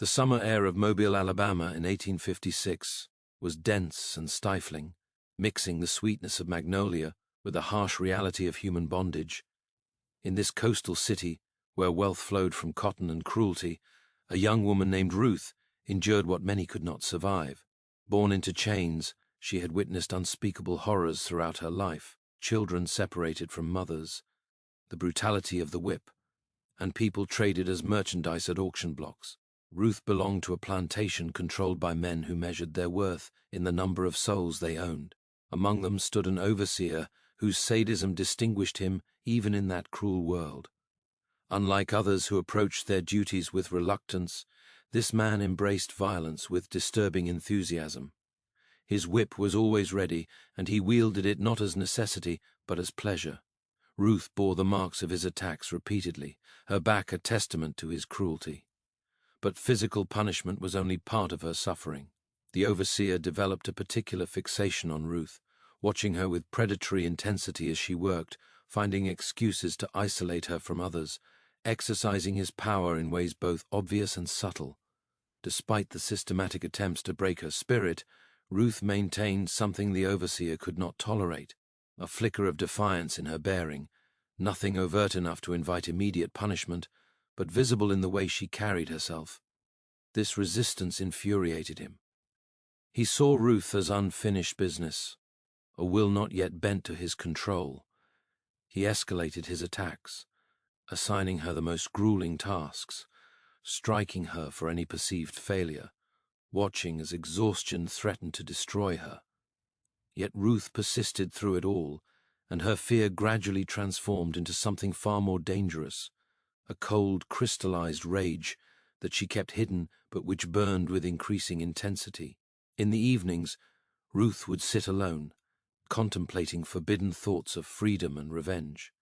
The summer air of Mobile, Alabama in 1856 was dense and stifling, mixing the sweetness of magnolia with the harsh reality of human bondage. In this coastal city, where wealth flowed from cotton and cruelty, a young woman named Ruth endured what many could not survive. Born into chains, she had witnessed unspeakable horrors throughout her life: children separated from mothers, the brutality of the whip, and people traded as merchandise at auction blocks. Ruth belonged to a plantation controlled by men who measured their worth in the number of souls they owned. Among them stood an overseer whose sadism distinguished him even in that cruel world. Unlike others who approached their duties with reluctance, this man embraced violence with disturbing enthusiasm. His whip was always ready, and he wielded it not as necessity, but as pleasure. Ruth bore the marks of his attacks repeatedly, her back a testament to his cruelty. But physical punishment was only part of her suffering. The overseer developed a particular fixation on Ruth, watching her with predatory intensity as she worked, finding excuses to isolate her from others, exercising his power in ways both obvious and subtle. Despite the systematic attempts to break her spirit, Ruth maintained something the overseer could not tolerate: a flicker of defiance in her bearing, nothing overt enough to invite immediate punishment, but visible in the way she carried herself. This resistance infuriated him. He saw Ruth as unfinished business, a will not yet bent to his control. He escalated his attacks, assigning her the most grueling tasks, striking her for any perceived failure, watching as exhaustion threatened to destroy her. Yet Ruth persisted through it all, and her fear gradually transformed into something far more dangerous: a cold, crystallized rage that she kept hidden but which burned with increasing intensity. In the evenings, Ruth would sit alone, contemplating forbidden thoughts of freedom and revenge.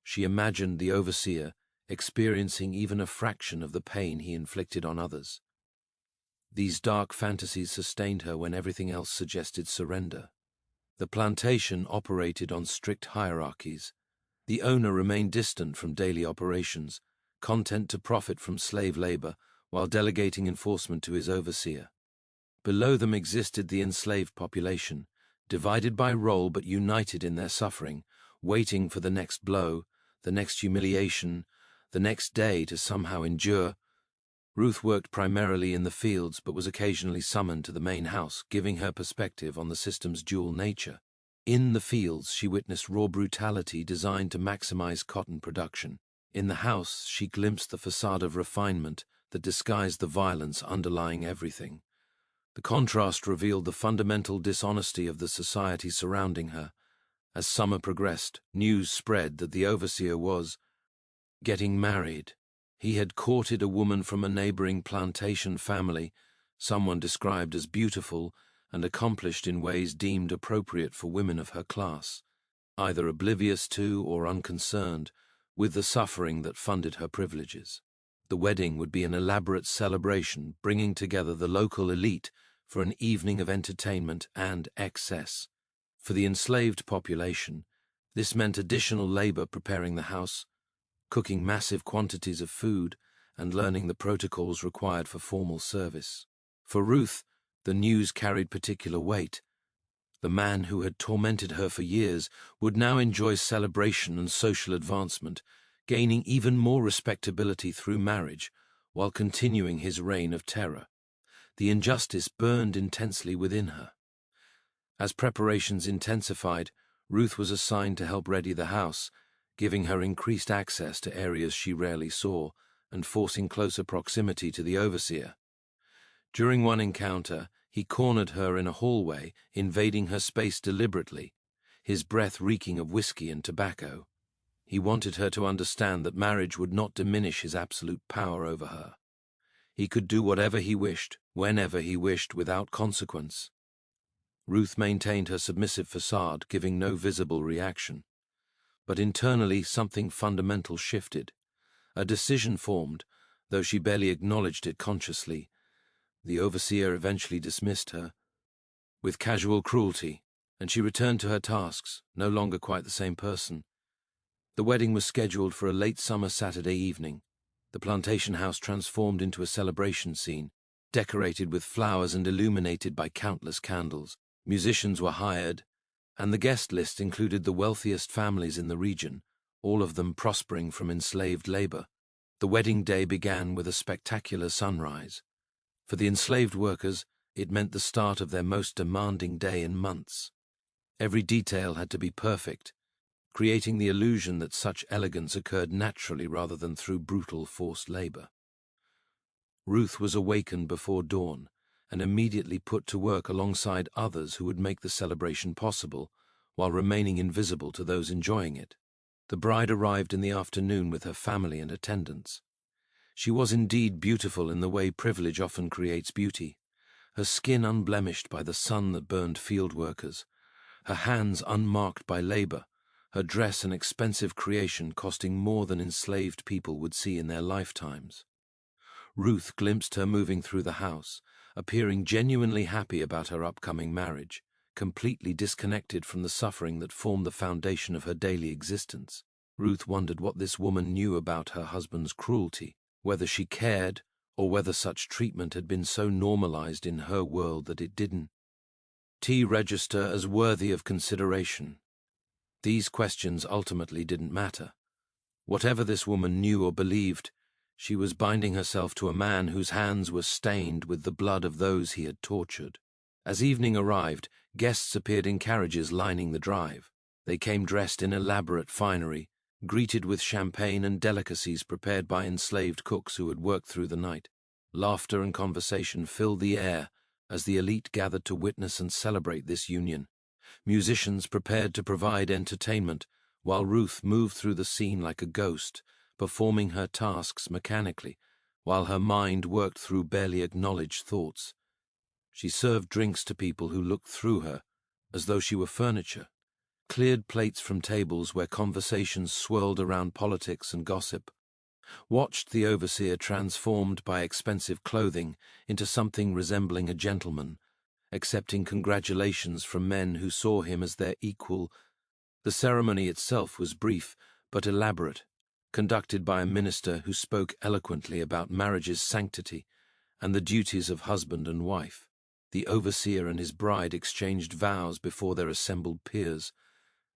She imagined the overseer experiencing even a fraction of the pain he inflicted on others. These dark fantasies sustained her when everything else suggested surrender. The plantation operated on strict hierarchies. The owner remained distant from daily operations, content to profit from slave labor while delegating enforcement to his overseer. Below them existed the enslaved population, divided by role but united in their suffering, waiting for the next blow, the next humiliation, the next day to somehow endure. Ruth worked primarily in the fields but was occasionally summoned to the main house, giving her perspective on the system's dual nature. In the fields, she witnessed raw brutality designed to maximize cotton production. In the house, she glimpsed the facade of refinement that disguised the violence underlying everything. The contrast revealed the fundamental dishonesty of the society surrounding her. As summer progressed, news spread that the overseer was getting married. He had courted a woman from a neighboring plantation family, someone described as beautiful and accomplished in ways deemed appropriate for women of her class, either oblivious to or unconcerned with the suffering that funded her privileges. The wedding would be an elaborate celebration, bringing together the local elite for an evening of entertainment and excess. For the enslaved population, this meant additional labor preparing the house, cooking massive quantities of food, and learning the protocols required for formal service. For Ruth, the news carried particular weight. The man who had tormented her for years would now enjoy celebration and social advancement, gaining even more respectability through marriage, while continuing his reign of terror. The injustice burned intensely within her. As preparations intensified, Ruth was assigned to help ready the house, giving her increased access to areas she rarely saw and forcing closer proximity to the overseer. During one encounter, he cornered her in a hallway, invading her space deliberately, his breath reeking of whiskey and tobacco. He wanted her to understand that marriage would not diminish his absolute power over her. He could do whatever he wished, whenever he wished, without consequence. Ruth maintained her submissive facade, giving no visible reaction. But internally something fundamental shifted. A decision formed, though she barely acknowledged it consciously. The overseer eventually dismissed her with casual cruelty, and she returned to her tasks, no longer quite the same person. The wedding was scheduled for a late summer Saturday evening. The plantation house transformed into a celebration scene, decorated with flowers and illuminated by countless candles. Musicians were hired, and the guest list included the wealthiest families in the region, all of them prospering from enslaved labor. The wedding day began with a spectacular sunrise. For the enslaved workers, it meant the start of their most demanding day in months. Every detail had to be perfect, creating the illusion that such elegance occurred naturally rather than through brutal forced labor. Ruth was awakened before dawn and immediately put to work alongside others who would make the celebration possible, while remaining invisible to those enjoying it. The bride arrived in the afternoon with her family and attendants. She was indeed beautiful in the way privilege often creates beauty, her skin unblemished by the sun that burned field workers, her hands unmarked by labor, her dress an expensive creation costing more than enslaved people would see in their lifetimes. Ruth glimpsed her moving through the house, appearing genuinely happy about her upcoming marriage, completely disconnected from the suffering that formed the foundation of her daily existence. Ruth wondered what this woman knew about her husband's cruelty, whether she cared, or whether such treatment had been so normalized in her world that it didn't register as worthy of consideration. These questions ultimately didn't matter. Whatever this woman knew or believed, she was binding herself to a man whose hands were stained with the blood of those he had tortured. As evening arrived, guests appeared in carriages lining the drive. They came dressed in elaborate finery, greeted with champagne and delicacies prepared by enslaved cooks who had worked through the night. Laughter and conversation filled the air as the elite gathered to witness and celebrate this union. Musicians prepared to provide entertainment, while Ruth moved through the scene like a ghost, performing her tasks mechanically, while her mind worked through barely acknowledged thoughts. She served drinks to people who looked through her, as though she were furniture, cleared plates from tables where conversations swirled around politics and gossip, watched the overseer transformed by expensive clothing into something resembling a gentleman, accepting congratulations from men who saw him as their equal. The ceremony itself was brief but elaborate, conducted by a minister who spoke eloquently about marriage's sanctity and the duties of husband and wife. The overseer and his bride exchanged vows before their assembled peers,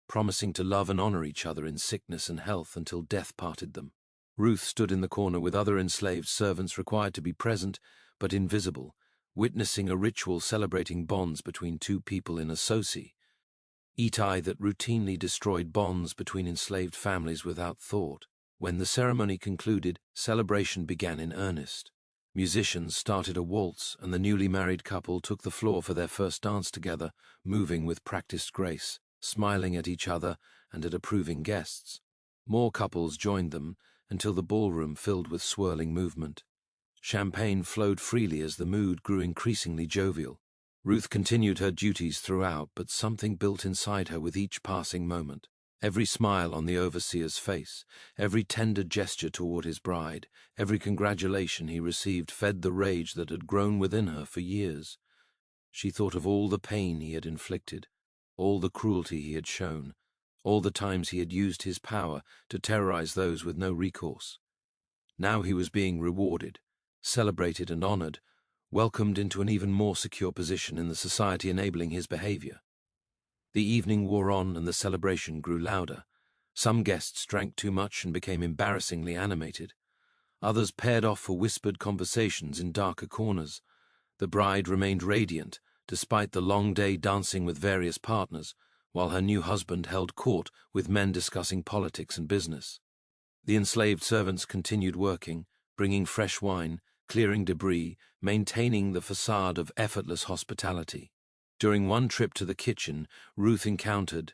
promising to love and honor each other in sickness and health until death parted them. Ruth stood in the corner with other enslaved servants required to be present but invisible, witnessing a ritual celebrating bonds between two people in association, that routinely destroyed bonds between enslaved families without thought. When the ceremony concluded, celebration began in earnest. Musicians started a waltz, and the newly married couple took the floor for their first dance together, moving with practiced grace, smiling at each other and at approving guests. More couples joined them until the ballroom filled with swirling movement. Champagne flowed freely as the mood grew increasingly jovial. Ruth continued her duties throughout, but something built inside her with each passing moment. Every smile on the overseer's face, every tender gesture toward his bride, every congratulation he received fed the rage that had grown within her for years. She thought of all the pain he had inflicted, all the cruelty he had shown, all the times he had used his power to terrorize those with no recourse. Now he was being rewarded, celebrated and honored, welcomed into an even more secure position in the society enabling his behavior. The evening wore on and the celebration grew louder. Some guests drank too much and became embarrassingly animated. Others paired off for whispered conversations in darker corners. The bride remained radiant, despite the long day dancing with various partners, while her new husband held court with men discussing politics and business. The enslaved servants continued working, bringing fresh wine, clearing debris, maintaining the facade of effortless hospitality. During one trip to the kitchen, Ruth encountered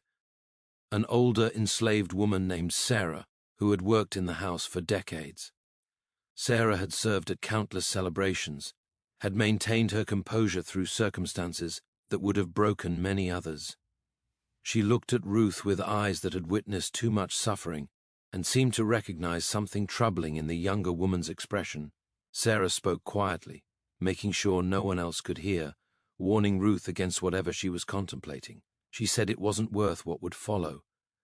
an older enslaved woman named Sarah, who had worked in the house for decades. Sarah had served at countless celebrations, had maintained her composure through circumstances that would have broken many others. She looked at Ruth with eyes that had witnessed too much suffering and seemed to recognize something troubling in the younger woman's expression. Sarah spoke quietly, making sure no one else could hear, warning Ruth against whatever she was contemplating. She said it wasn't worth what would follow,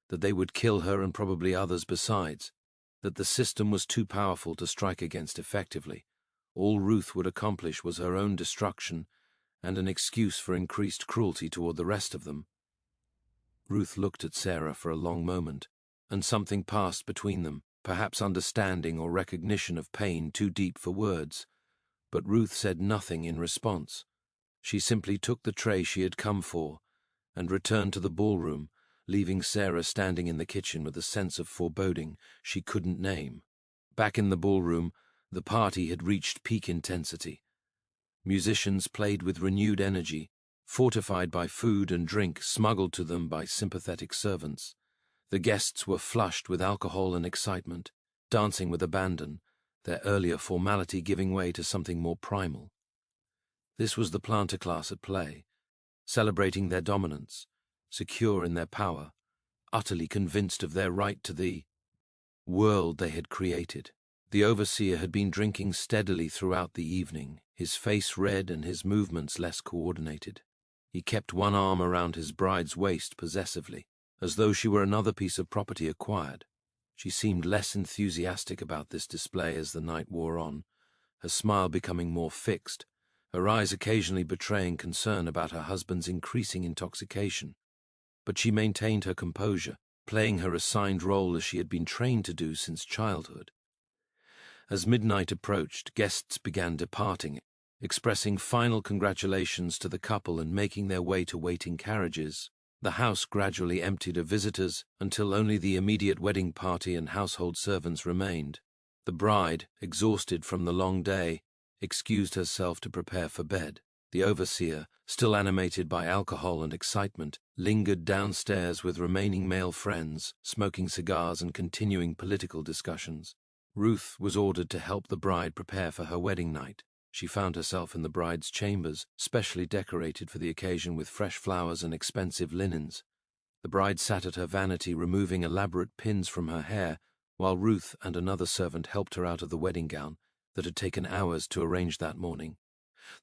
that they would kill her and probably others besides, that the system was too powerful to strike against effectively. All Ruth would accomplish was her own destruction and an excuse for increased cruelty toward the rest of them. Ruth looked at Sarah for a long moment, and something passed between them, perhaps understanding or recognition of pain too deep for words. But Ruth said nothing in response. She simply took the tray she had come for and returned to the ballroom, leaving Sarah standing in the kitchen with a sense of foreboding she couldn't name. Back in the ballroom, the party had reached peak intensity. Musicians played with renewed energy, fortified by food and drink smuggled to them by sympathetic servants. The guests were flushed with alcohol and excitement, dancing with abandon, their earlier formality giving way to something more primal. This was the planter class at play, celebrating their dominance, secure in their power, utterly convinced of their right to the world they had created. The overseer had been drinking steadily throughout the evening, his face red and his movements less coordinated. He kept one arm around his bride's waist possessively, as though she were another piece of property acquired. She seemed less enthusiastic about this display as the night wore on, her smile becoming more fixed, her eyes occasionally betraying concern about her husband's increasing intoxication. But she maintained her composure, playing her assigned role as she had been trained to do since childhood. As midnight approached, guests began departing, expressing final congratulations to the couple and making their way to waiting carriages. The house gradually emptied of visitors until only the immediate wedding party and household servants remained. The bride, exhausted from the long day, excused herself to prepare for bed. The overseer, still animated by alcohol and excitement, lingered downstairs with remaining male friends, smoking cigars and continuing political discussions. Ruth was ordered to help the bride prepare for her wedding night. She found herself in the bride's chambers, specially decorated for the occasion with fresh flowers and expensive linens. The bride sat at her vanity removing elaborate pins from her hair, while Ruth and another servant helped her out of the wedding gown that had taken hours to arrange that morning.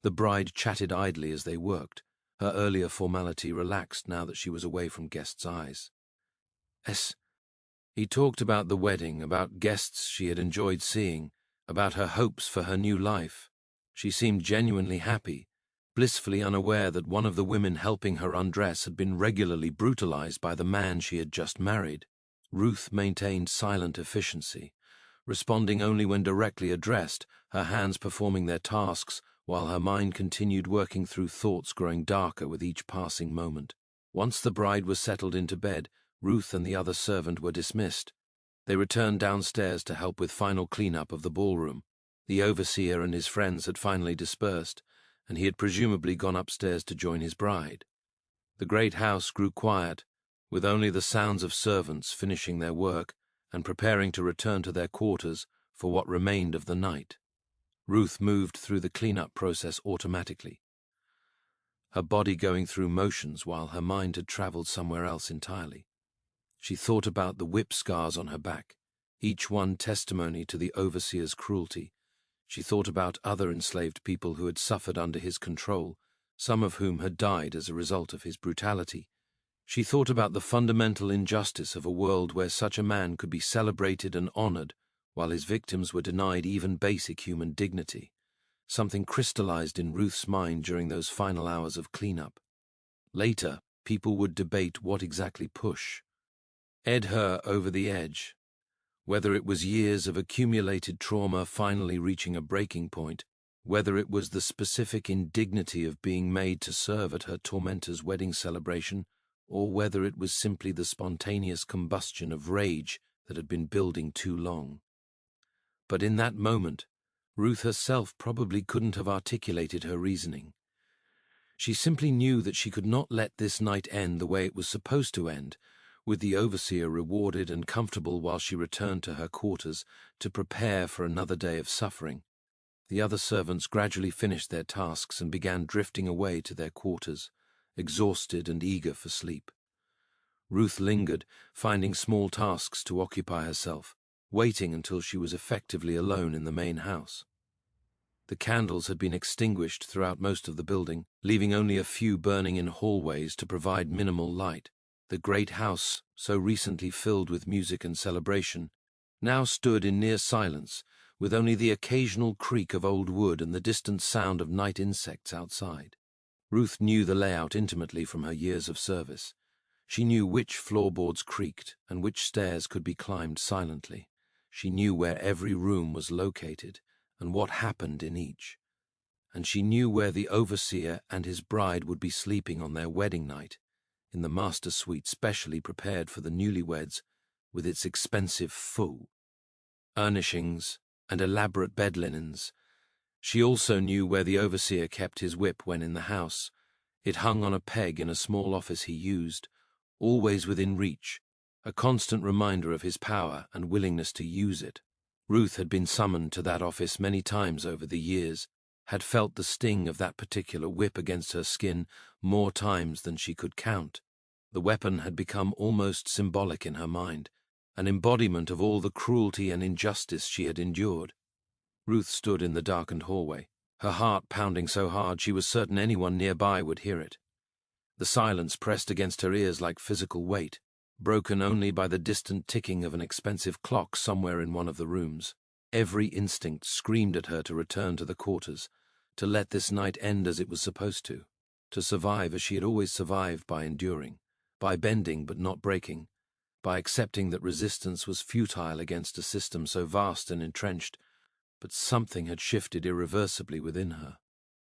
The bride chatted idly as they worked, her earlier formality relaxed now that she was away from guests' eyes. He talked about the wedding, about guests she had enjoyed seeing, about her hopes for her new life. She seemed genuinely happy, blissfully unaware that one of the women helping her undress had been regularly brutalized by the man she had just married. Ruth maintained silent efficiency, responding only when directly addressed, her hands performing their tasks while her mind continued working through thoughts growing darker with each passing moment. Once the bride was settled into bed, Ruth and the other servant were dismissed. They returned downstairs to help with final cleanup of the ballroom. The overseer and his friends had finally dispersed, and he had presumably gone upstairs to join his bride. The great house grew quiet, with only the sounds of servants finishing their work and preparing to return to their quarters for what remained of the night. Ruth moved through the cleanup process automatically, her body going through motions while her mind had traveled somewhere else entirely. She thought about the whip scars on her back, each one testimony to the overseer's cruelty. She thought about other enslaved people who had suffered under his control, some of whom had died as a result of his brutality. She thought about the fundamental injustice of a world where such a man could be celebrated and honored, while his victims were denied even basic human dignity. Something crystallized in Ruth's mind during those final hours of cleanup. Later, people would debate what exactly pushed her over the edge, whether it was years of accumulated trauma finally reaching a breaking point, whether it was the specific indignity of being made to serve at her tormentor's wedding celebration, or whether it was simply the spontaneous combustion of rage that had been building too long. But in that moment, Ruth herself probably couldn't have articulated her reasoning. She simply knew that she could not let this night end the way it was supposed to end, with the overseer rewarded and comfortable while she returned to her quarters to prepare for another day of suffering. The other servants gradually finished their tasks and began drifting away to their quarters, exhausted and eager for sleep. Ruth lingered, finding small tasks to occupy herself, waiting until she was effectively alone in the main house. The candles had been extinguished throughout most of the building, leaving only a few burning in hallways to provide minimal light. The great house, so recently filled with music and celebration, now stood in near silence, with only the occasional creak of old wood and the distant sound of night insects outside. Ruth knew the layout intimately from her years of service. She knew which floorboards creaked and which stairs could be climbed silently. She knew where every room was located and what happened in each. And she knew where the overseer and his bride would be sleeping on their wedding night, in the master suite specially prepared for the newlyweds, with its expensive faux furnishings and elaborate bed linens. She also knew where the overseer kept his whip when in the house. It hung on a peg in a small office he used, always within reach, a constant reminder of his power and willingness to use it. Ruth had been summoned to that office many times over the years, had felt the sting of that particular whip against her skin more times than she could count. The weapon had become almost symbolic in her mind, an embodiment of all the cruelty and injustice she had endured. Ruth stood in the darkened hallway, her heart pounding so hard she was certain anyone nearby would hear it. The silence pressed against her ears like physical weight, broken only by the distant ticking of an expensive clock somewhere in one of the rooms. Every instinct screamed at her to return to the quarters, to let this night end as it was supposed to survive as she had always survived, by enduring, by bending but not breaking, by accepting that resistance was futile against a system so vast and entrenched. But something had shifted irreversibly within her.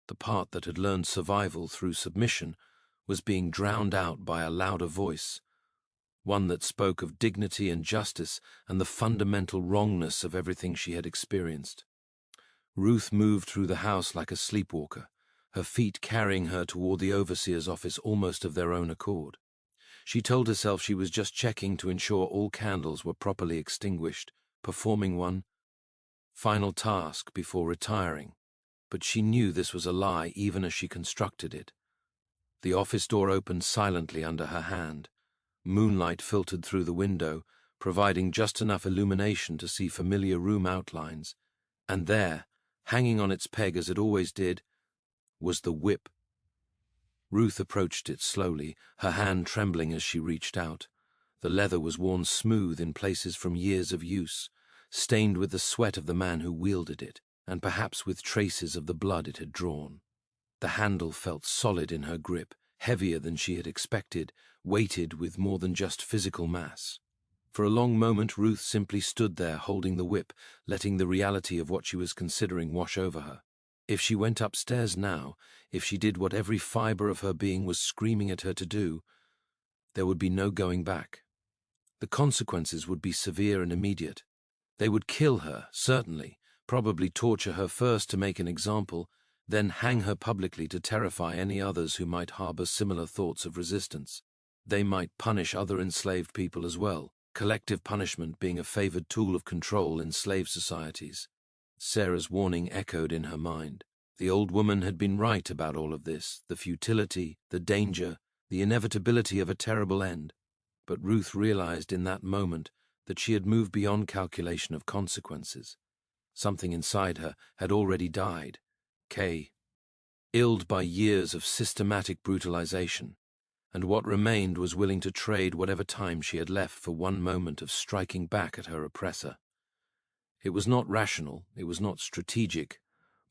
The part that had learned survival through submission was being drowned out by a louder voice, one that spoke of dignity and justice and the fundamental wrongness of everything she had experienced. Ruth moved through the house like a sleepwalker, her feet carrying her toward the overseer's office almost of their own accord. She told herself she was just checking to ensure all candles were properly extinguished, performing one final task before retiring, but she knew this was a lie even as she constructed it. The office door opened silently under her hand. Moonlight filtered through the window, providing just enough illumination to see familiar room outlines, and there, hanging on its peg as it always did, was the whip. Ruth approached it slowly, her hand trembling as she reached out. The leather was worn smooth in places from years of use, stained with the sweat of the man who wielded it, and perhaps with traces of the blood it had drawn. The handle felt solid in her grip, heavier than she had expected, weighted with more than just physical mass. For a long moment Ruth simply stood there holding the whip, letting the reality of what she was considering wash over her. If she went upstairs now, if she did what every fiber of her being was screaming at her to do, there would be no going back. The consequences would be severe and immediate. They would kill her, certainly, probably torture her first to make an example, then hang her publicly to terrify any others who might harbor similar thoughts of resistance. They might punish other enslaved people as well, collective punishment being a favored tool of control in slave societies. Sarah's warning echoed in her mind. The old woman had been right about all of this, the futility, the danger, the inevitability of a terrible end. But Ruth realized in that moment that she had moved beyond calculation of consequences. Something inside her had already died. Illed by years of systematic brutalization, and what remained was willing to trade whatever time she had left for one moment of striking back at her oppressor. It was not rational, it was not strategic,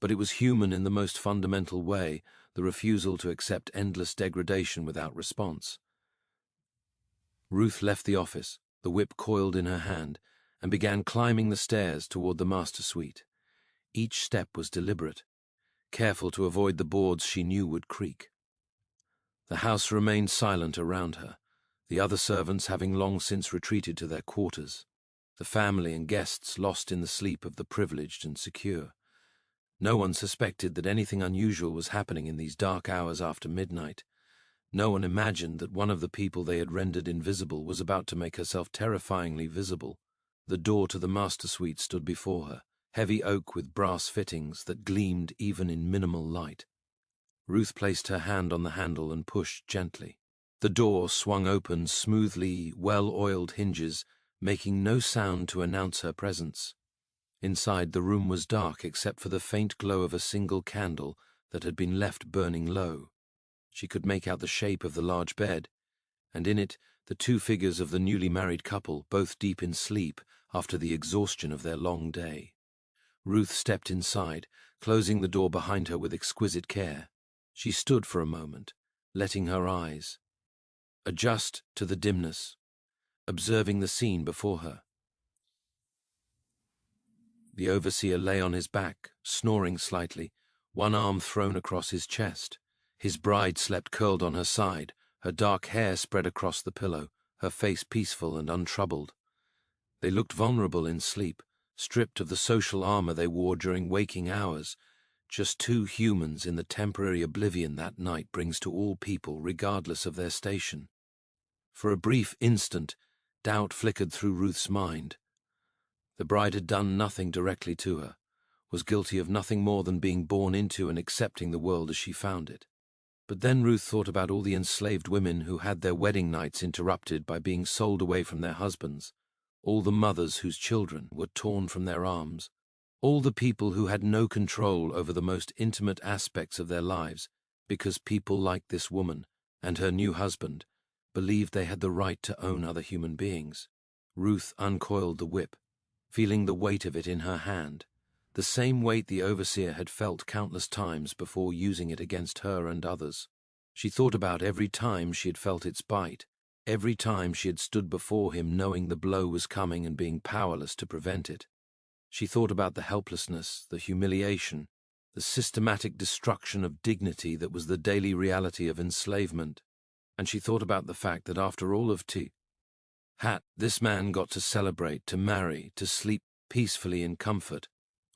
but it was human in the most fundamental way, the refusal to accept endless degradation without response. Ruth left the office, the whip coiled in her hand, and began climbing the stairs toward the master suite. Each step was deliberate, careful to avoid the boards she knew would creak. The house remained silent around her, the other servants having long since retreated to their quarters, the family and guests lost in the sleep of the privileged and secure. No one suspected that anything unusual was happening in these dark hours after midnight. No one imagined that one of the people they had rendered invisible was about to make herself terrifyingly visible. The door to the master suite stood before her, heavy oak with brass fittings that gleamed even in minimal light. Ruth placed her hand on the handle and pushed gently. The door swung open smoothly, well-oiled hinges, making no sound to announce her presence. Inside, the room was dark except for the faint glow of a single candle that had been left burning low. She could make out the shape of the large bed. and in it the two figures of the newly married couple, both deep in sleep after the exhaustion of their long day. Ruth stepped inside, closing the door behind her with exquisite care. She stood for a moment, letting her eyes adjust to the dimness, observing the scene before her. The overseer lay on his back, snoring slightly, one arm thrown across his chest. His bride slept curled on her side, her dark hair spread across the pillow, her face peaceful and untroubled. They looked vulnerable in sleep, stripped of the social armor they wore during waking hours, just two humans in the temporary oblivion that night brings to all people regardless of their station. For a brief instant, doubt flickered through Ruth's mind. The bride had done nothing directly to her, was guilty of nothing more than being born into and accepting the world as she found it. But then Ruth thought about all the enslaved women who had their wedding nights interrupted by being sold away from their husbands, all the mothers whose children were torn from their arms, all the people who had no control over the most intimate aspects of their lives because people like this woman and her new husband believed they had the right to own other human beings. Ruth uncoiled the whip, feeling the weight of it in her hand, the same weight the overseer had felt countless times before using it against her and others. She thought about every time she had felt its bite, every time she had stood before him knowing the blow was coming and being powerless to prevent it. She thought about the helplessness, the humiliation, the systematic destruction of dignity that was the daily reality of enslavement. And she thought about the fact that after all of this man got to celebrate, to marry, to sleep peacefully in comfort,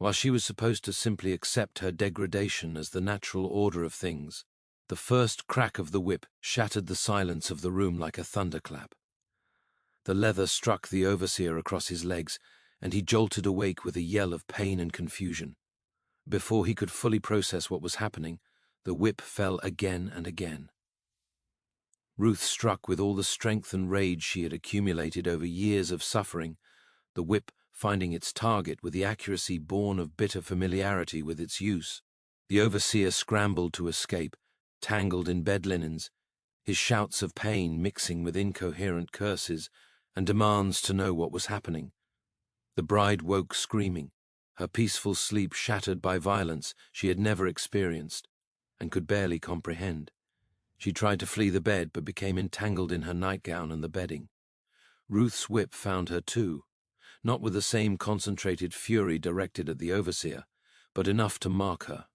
while she was supposed to simply accept her degradation as the natural order of things. The first crack of the whip shattered the silence of the room like a thunderclap. The leather struck the overseer across his legs, and he jolted awake with a yell of pain and confusion. Before he could fully process what was happening, the whip fell again and again. Ruth struck with all the strength and rage she had accumulated over years of suffering, the whip finding its target with the accuracy born of bitter familiarity with its use. The overseer scrambled to escape, tangled in bed linens, his shouts of pain mixing with incoherent curses and demands to know what was happening. The bride woke screaming, her peaceful sleep shattered by violence she had never experienced and could barely comprehend. She tried to flee the bed but became entangled in her nightgown and the bedding. Ruth's whip found her too, not with the same concentrated fury directed at the overseer, but enough to mark her,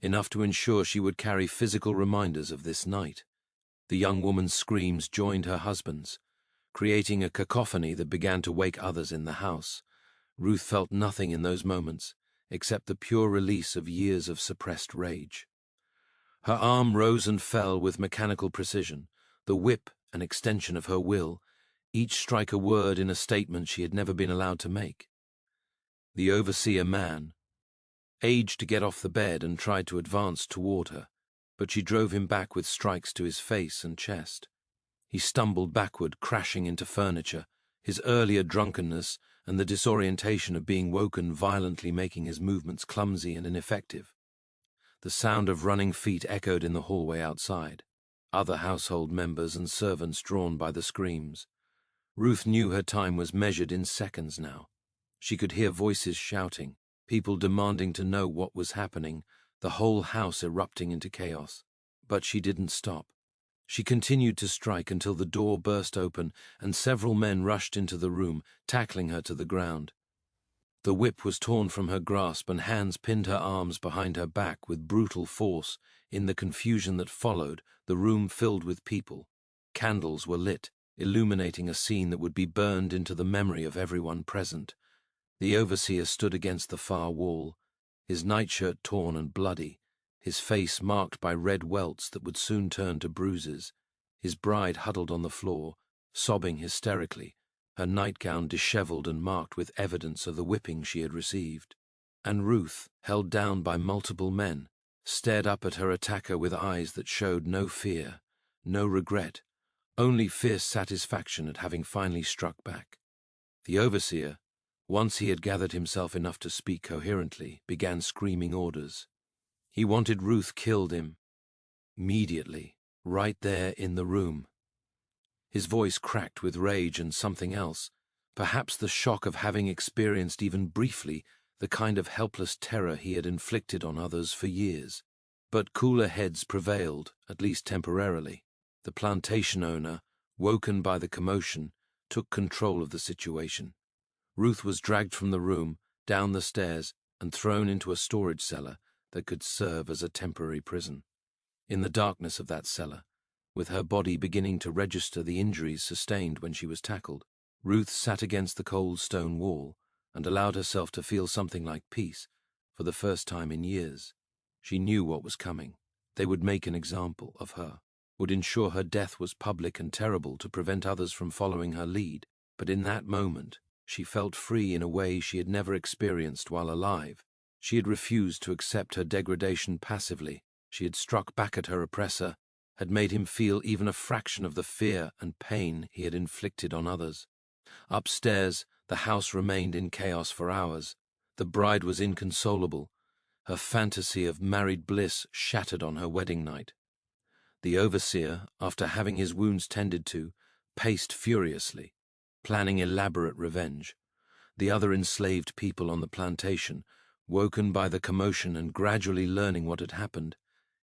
enough to ensure she would carry physical reminders of this night. The young woman's screams joined her husband's, creating a cacophony that began to wake others in the house. Ruth felt nothing in those moments except the pure release of years of suppressed rage. Her arm rose and fell with mechanical precision, the whip an extension of her will, each strike a word in a statement she had never been allowed to make. The overseer man aged to get off the bed and tried to advance toward her, but she drove him back with strikes to his face and chest. He stumbled backward, crashing into furniture, his earlier drunkenness and the disorientation of being woken violently making his movements clumsy and ineffective. The sound of running feet echoed in the hallway outside, other household members and servants drawn by the screams. Ruth knew her time was measured in seconds now. She could hear voices shouting, people demanding to know what was happening, the whole house erupting into chaos. But she didn't stop. She continued to strike until the door burst open and several men rushed into the room, tackling her to the ground. The whip was torn from her grasp and hands pinned her arms behind her back with brutal force. In the confusion that followed, the room filled with people. Candles were lit, illuminating a scene that would be burned into the memory of everyone present. The overseer stood against the far wall, his nightshirt torn and bloody, his face marked by red welts that would soon turn to bruises, his bride huddled on the floor, sobbing hysterically, her nightgown disheveled and marked with evidence of the whipping she had received. And Ruth, held down by multiple men, stared up at her attacker with eyes that showed no fear, no regret, only fierce satisfaction at having finally struck back. The overseer, once he had gathered himself enough to speak coherently, began screaming orders. He wanted Ruth killed immediately, right there in the room. His voice cracked with rage and something else, perhaps the shock of having experienced even briefly the kind of helpless terror he had inflicted on others for years. But cooler heads prevailed, at least temporarily. The plantation owner, woken by the commotion, took control of the situation. Ruth was dragged from the room, down the stairs, and thrown into a storage cellar that could serve as a temporary prison. In the darkness of that cellar, with her body beginning to register the injuries sustained when she was tackled, Ruth sat against the cold stone wall and allowed herself to feel something like peace for the first time in years. She knew what was coming. They would make an example of her, would ensure her death was public and terrible to prevent others from following her lead. But in that moment, she felt free in a way she had never experienced while alive. She had refused to accept her degradation passively. She had struck back at her oppressor, had made him feel even a fraction of the fear and pain he had inflicted on others. Upstairs, the house remained in chaos for hours. The bride was inconsolable, her fantasy of married bliss shattered on her wedding night. The overseer, after having his wounds tended to, paced furiously, planning elaborate revenge. The other enslaved people on the plantation, woken by the commotion and gradually learning what had happened,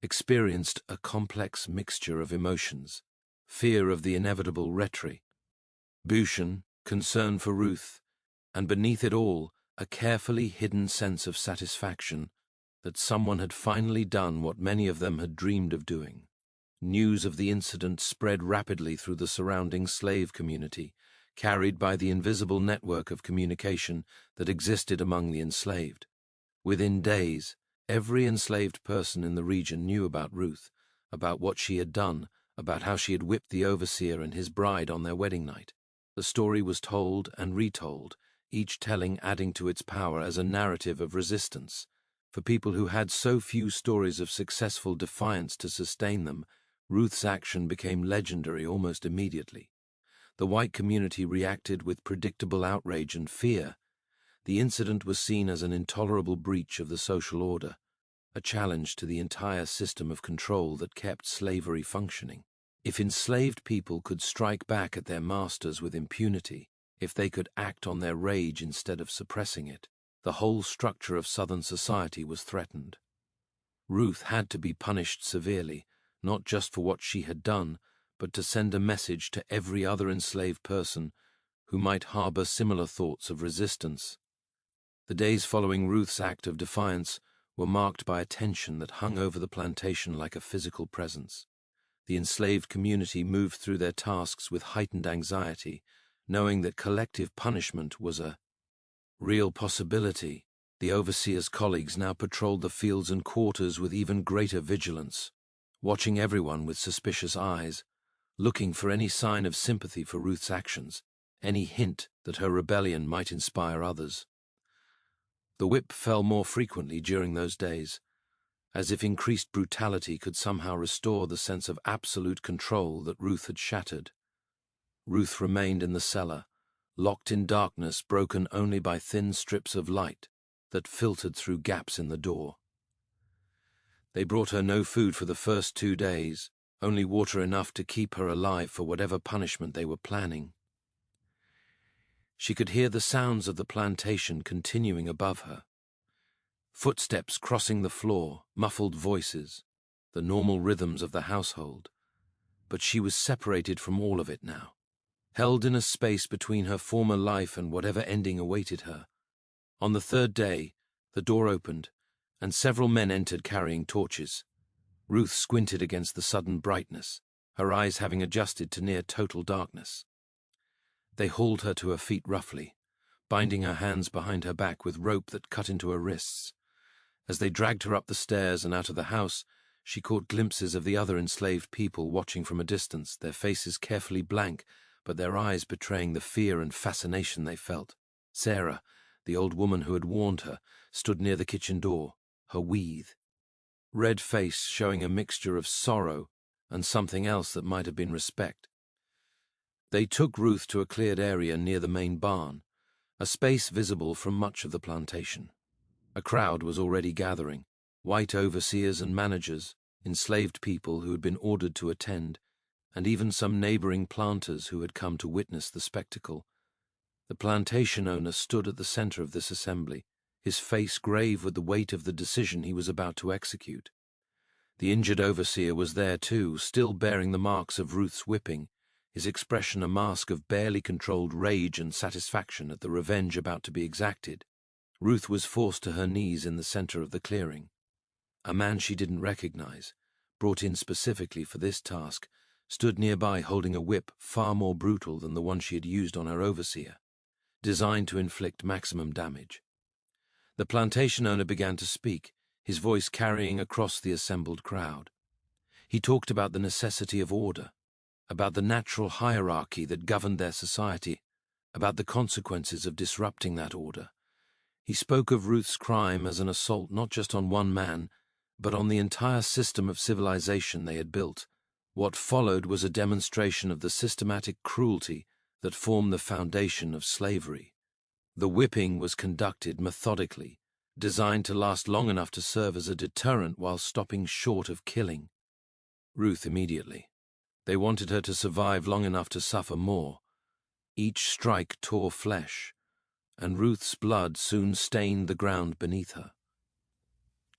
experienced a complex mixture of emotions: fear of the inevitable retribution, concern for Ruth, and beneath it all, a carefully hidden sense of satisfaction that someone had finally done what many of them had dreamed of doing. News of the incident spread rapidly through the surrounding slave community, carried by the invisible network of communication that existed among the enslaved. Within days, every enslaved person in the region knew about Ruth, about what she had done, about how she had whipped the overseer and his bride on their wedding night. The story was told and retold, each telling adding to its power as a narrative of resistance. For people who had so few stories of successful defiance to sustain them, Ruth's action became legendary almost immediately. The white community reacted with predictable outrage and fear. The incident was seen as an intolerable breach of the social order, a challenge to the entire system of control that kept slavery functioning. If enslaved people could strike back at their masters with impunity, if they could act on their rage instead of suppressing it, the whole structure of Southern society was threatened. Ruth had to be punished severely, not just for what she had done, but to send a message to every other enslaved person who might harbor similar thoughts of resistance. The days following Ruth's act of defiance were marked by a tension that hung over the plantation like a physical presence. The enslaved community moved through their tasks with heightened anxiety, knowing that collective punishment was a real possibility. The overseer's colleagues now patrolled the fields and quarters with even greater vigilance, watching everyone with suspicious eyes, looking for any sign of sympathy for Ruth's actions, any hint that her rebellion might inspire others. The whip fell more frequently during those days, as if increased brutality could somehow restore the sense of absolute control that Ruth had shattered. Ruth remained in the cellar, locked in darkness broken only by thin strips of light that filtered through gaps in the door. They brought her no food for the first 2 days, only water enough to keep her alive for whatever punishment they were planning. She could hear the sounds of the plantation continuing above her. Footsteps crossing the floor, muffled voices, the normal rhythms of the household. But she was separated from all of it now, held in a space between her former life and whatever ending awaited her. On the 3rd day, the door opened, and several men entered carrying torches. Ruth squinted against the sudden brightness, her eyes having adjusted to near total darkness. They hauled her to her feet roughly, binding her hands behind her back with rope that cut into her wrists. As they dragged her up the stairs and out of the house, she caught glimpses of the other enslaved people watching from a distance, their faces carefully blank, but their eyes betraying the fear and fascination they felt. Sarah, the old woman who had warned her, stood near the kitchen door, her red face showing a mixture of sorrow and something else that might have been respect. They took Ruth to a cleared area near the main barn, a space visible from much of the plantation. A crowd was already gathering, white overseers and managers, enslaved people who had been ordered to attend, and even some neighboring planters who had come to witness the spectacle. The plantation owner stood at the center of this assembly, his face grave with the weight of the decision he was about to execute. The injured overseer was there too, still bearing the marks of Ruth's whipping, his expression a mask of barely controlled rage and satisfaction at the revenge about to be exacted. Ruth was forced to her knees in the center of the clearing. A man she didn't recognize, brought in specifically for this task, stood nearby holding a whip far more brutal than the one she had used on her overseer, designed to inflict maximum damage. The plantation owner began to speak, his voice carrying across the assembled crowd. He talked about the necessity of order, about the natural hierarchy that governed their society, about the consequences of disrupting that order. He spoke of Ruth's crime as an assault not just on one man, but on the entire system of civilization they had built. What followed was a demonstration of the systematic cruelty that formed the foundation of slavery. The whipping was conducted methodically, designed to last long enough to serve as a deterrent while stopping short of killing Ruth immediately. They wanted her to survive long enough to suffer more. Each strike tore flesh, and Ruth's blood soon stained the ground beneath her.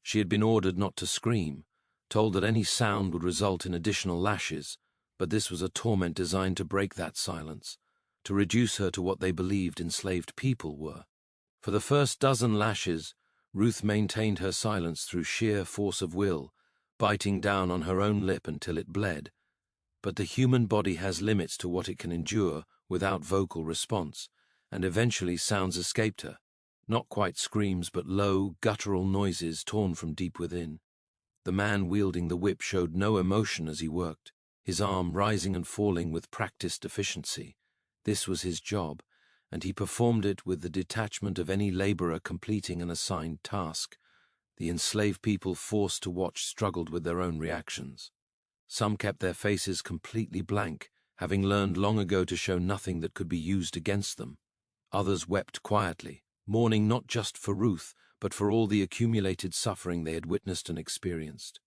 She had been ordered not to scream, told that any sound would result in additional lashes, but this was a torment designed to break that silence, to reduce her to what they believed enslaved people were. For the first dozen lashes, Ruth maintained her silence through sheer force of will, biting down on her own lip until it bled. But the human body has limits to what it can endure without vocal response, and eventually sounds escaped her. Not quite screams, but low, guttural noises torn from deep within. The man wielding the whip showed no emotion as he worked, his arm rising and falling with practiced efficiency. This was his job, and he performed it with the detachment of any laborer completing an assigned task. The enslaved people forced to watch struggled with their own reactions. Some kept their faces completely blank, having learned long ago to show nothing that could be used against them. Others wept quietly, mourning not just for Ruth, but for all the accumulated suffering they had witnessed and experienced.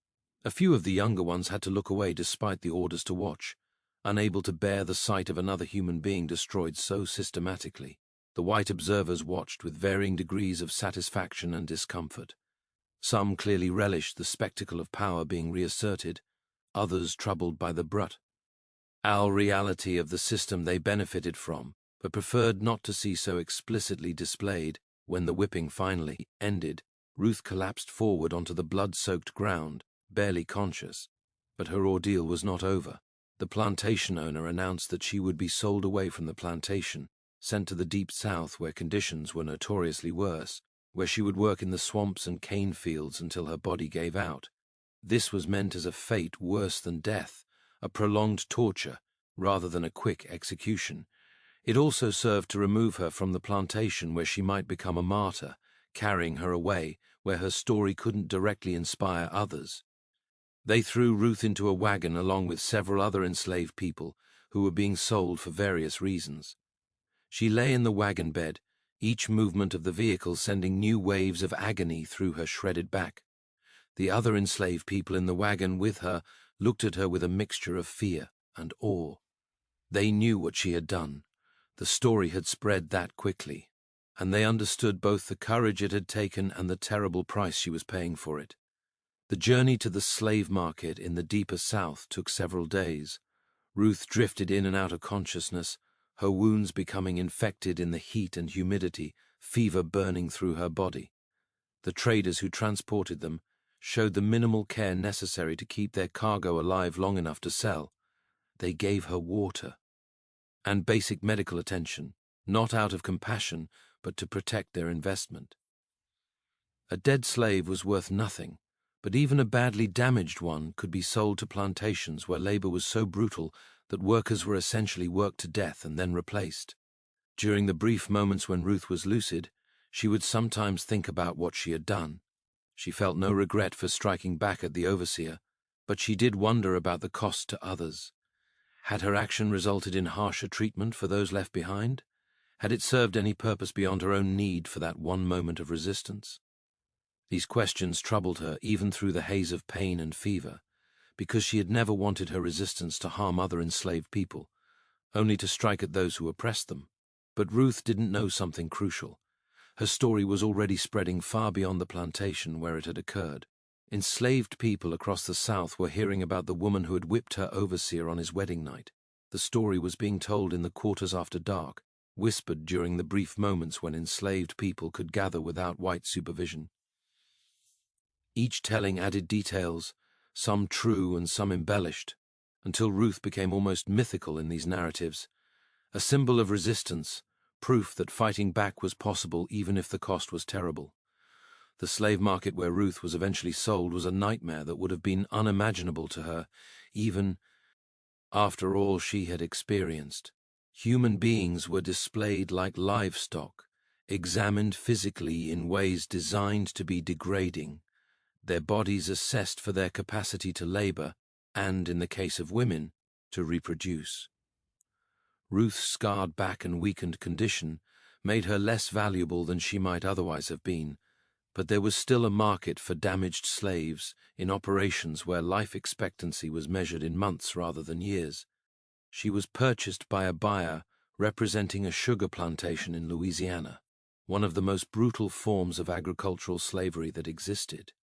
A few of the younger ones had to look away despite the orders to watch, unable to bear the sight of another human being destroyed so systematically. The white observers watched with varying degrees of satisfaction and discomfort. Some clearly relished the spectacle of power being reasserted, others troubled by the brutal reality of the system they benefited from, but preferred not to see so explicitly displayed. When the whipping finally ended, Ruth collapsed forward onto the blood-soaked ground, barely conscious. But her ordeal was not over. The plantation owner announced that she would be sold away from the plantation, sent to the deep south where conditions were notoriously worse, where she would work in the swamps and cane fields until her body gave out. This was meant as a fate worse than death, a prolonged torture rather than a quick execution. It also served to remove her from the plantation where she might become a martyr, carrying her away where her story couldn't directly inspire others. They threw Ruth into a wagon along with several other enslaved people who were being sold for various reasons. She lay in the wagon bed, each movement of the vehicle sending new waves of agony through her shredded back. The other enslaved people in the wagon with her looked at her with a mixture of fear and awe. They knew what she had done. The story had spread that quickly, and they understood both the courage it had taken and the terrible price she was paying for it. The journey to the slave market in the deeper South took several days. Ruth drifted in and out of consciousness, her wounds becoming infected in the heat and humidity, fever burning through her body. The traders who transported them showed the minimal care necessary to keep their cargo alive long enough to sell. They gave her water and basic medical attention, not out of compassion, but to protect their investment. A dead slave was worth nothing, but even a badly damaged one could be sold to plantations where labor was so brutal that workers were essentially worked to death and then replaced. During the brief moments when Ruth was lucid, she would sometimes think about what she had done. She felt no regret for striking back at the overseer, but she did wonder about the cost to others. Had her action resulted in harsher treatment for those left behind? Had it served any purpose beyond her own need for that one moment of resistance? These questions troubled her even through the haze of pain and fever, because she had never wanted her resistance to harm other enslaved people, only to strike at those who oppressed them. But Ruth didn't know something crucial. Her story was already spreading far beyond the plantation where it had occurred. Enslaved people across the South were hearing about the woman who had whipped her overseer on his wedding night. The story was being told in the quarters after dark, whispered during the brief moments when enslaved people could gather without white supervision. Each telling added details, some true and some embellished, until Ruth became almost mythical in these narratives, a symbol of resistance, proof that fighting back was possible even if the cost was terrible. The slave market where Ruth was eventually sold was a nightmare that would have been unimaginable to her, even after all she had experienced. Human beings were displayed like livestock, examined physically in ways designed to be degrading, their bodies assessed for their capacity to labor and, in the case of women, to reproduce. Ruth's scarred back and weakened condition made her less valuable than she might otherwise have been, but there was still a market for damaged slaves in operations where life expectancy was measured in months rather than years. She was purchased by a buyer representing a sugar plantation in Louisiana, one of the most brutal forms of agricultural slavery that existed.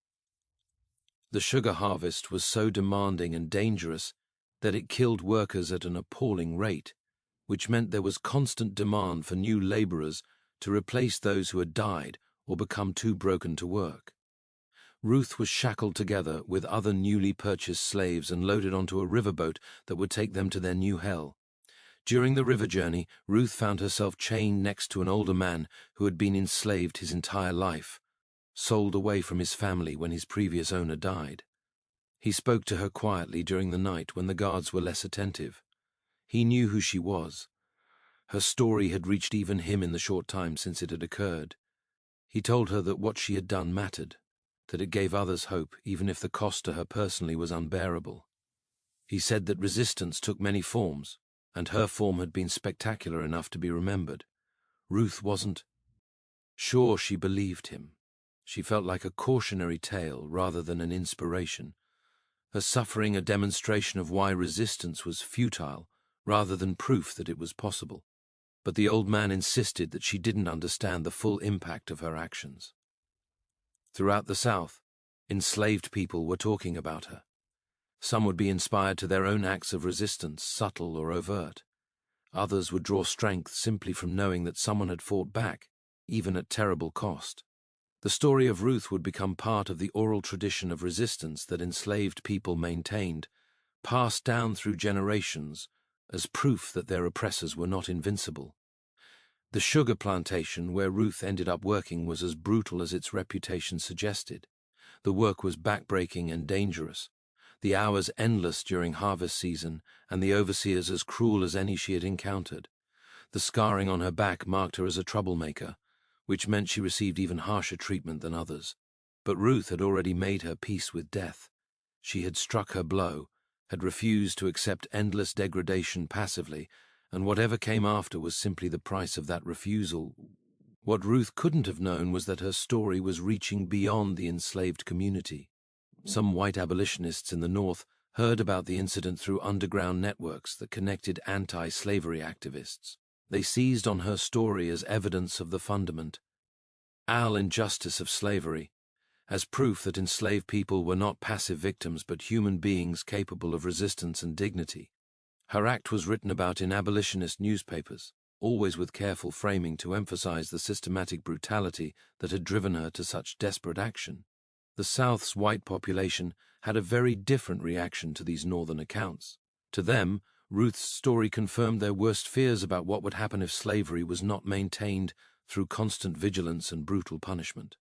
The sugar harvest was so demanding and dangerous that it killed workers at an appalling rate, which meant there was constant demand for new laborers to replace those who had died or become too broken to work. Ruth was shackled together with other newly purchased slaves and loaded onto a riverboat that would take them to their new hell. During the river journey, Ruth found herself chained next to an older man who had been enslaved his entire life, sold away from his family when his previous owner died. He spoke to her quietly during the night when the guards were less attentive. He knew who she was. Her story had reached even him in the short time since it had occurred. He told her that what she had done mattered, that it gave others hope, even if the cost to her personally was unbearable. He said that resistance took many forms, and her form had been spectacular enough to be remembered. Ruth wasn't sure she believed him. She felt like a cautionary tale rather than an inspiration, her suffering a demonstration of why resistance was futile rather than proof that it was possible. But the old man insisted that she didn't understand the full impact of her actions. Throughout the South, enslaved people were talking about her. Some would be inspired to their own acts of resistance, subtle or overt. Others would draw strength simply from knowing that someone had fought back, even at terrible cost. The story of Ruth would become part of the oral tradition of resistance that enslaved people maintained, passed down through generations, as proof that their oppressors were not invincible. The sugar plantation where Ruth ended up working was as brutal as its reputation suggested. The work was backbreaking and dangerous, the hours endless during harvest season, and the overseers as cruel as any she had encountered. The scarring on her back marked her as a troublemaker, which meant she received even harsher treatment than others. But Ruth had already made her peace with death. She had struck her blow, had refused to accept endless degradation passively, and whatever came after was simply the price of that refusal. What Ruth couldn't have known was that her story was reaching beyond the enslaved community. Some white abolitionists in the North heard about the incident through underground networks that connected anti-slavery activists. They seized on her story as evidence of the fundament, injustice of slavery, as proof that enslaved people were not passive victims but human beings capable of resistance and dignity. Her act was written about in abolitionist newspapers, always with careful framing to emphasize the systematic brutality that had driven her to such desperate action. The South's white population had a very different reaction to these northern accounts. To them, Ruth's story confirmed their worst fears about what would happen if slavery was not maintained through constant vigilance and brutal punishment.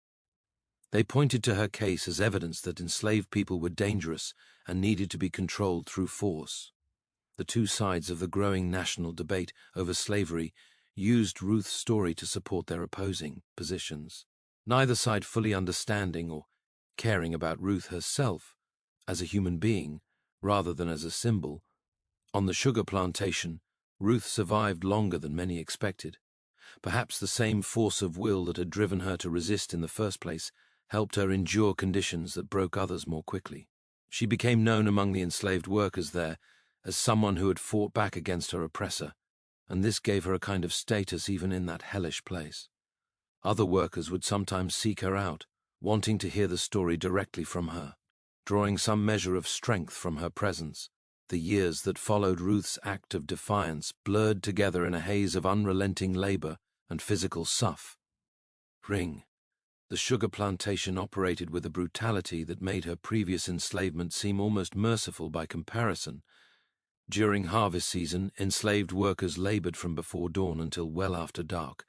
They pointed to her case as evidence that enslaved people were dangerous and needed to be controlled through force. The two sides of the growing national debate over slavery used Ruth's story to support their opposing positions, neither side fully understanding or caring about Ruth herself as a human being rather than as a symbol. On the sugar plantation, Ruth survived longer than many expected. Perhaps the same force of will that had driven her to resist in the first place helped her endure conditions that broke others more quickly. She became known among the enslaved workers there as someone who had fought back against her oppressor, and this gave her a kind of status even in that hellish place. Other workers would sometimes seek her out, wanting to hear the story directly from her, drawing some measure of strength from her presence. The years that followed Ruth's act of defiance blurred together in a haze of unrelenting labor and physical suffering. The sugar plantation operated with a brutality that made her previous enslavement seem almost merciful by comparison. During harvest season, enslaved workers labored from before dawn until well after dark,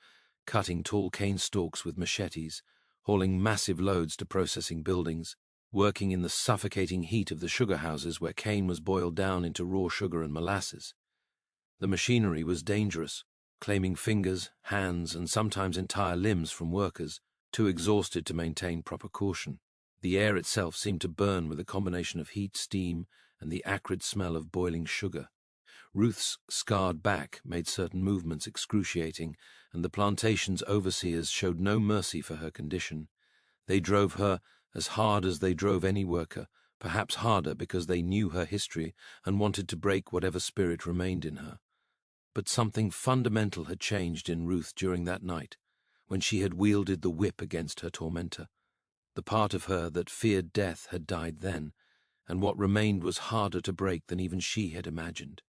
cutting tall cane stalks with machetes, hauling massive loads to processing buildings, working in the suffocating heat of the sugar houses where cane was boiled down into raw sugar and molasses. The machinery was dangerous, claiming fingers, hands, and sometimes entire limbs from workers too exhausted to maintain proper caution. The air itself seemed to burn with a combination of heat, steam, and the acrid smell of boiling sugar. Ruth's scarred back made certain movements excruciating, and the plantation's overseers showed no mercy for her condition. They drove her as hard as they drove any worker, perhaps harder because they knew her history and wanted to break whatever spirit remained in her. But something fundamental had changed in Ruth during that night, when she had wielded the whip against her tormentor. The part of her that feared death had died then, and what remained was harder to break than even she had imagined.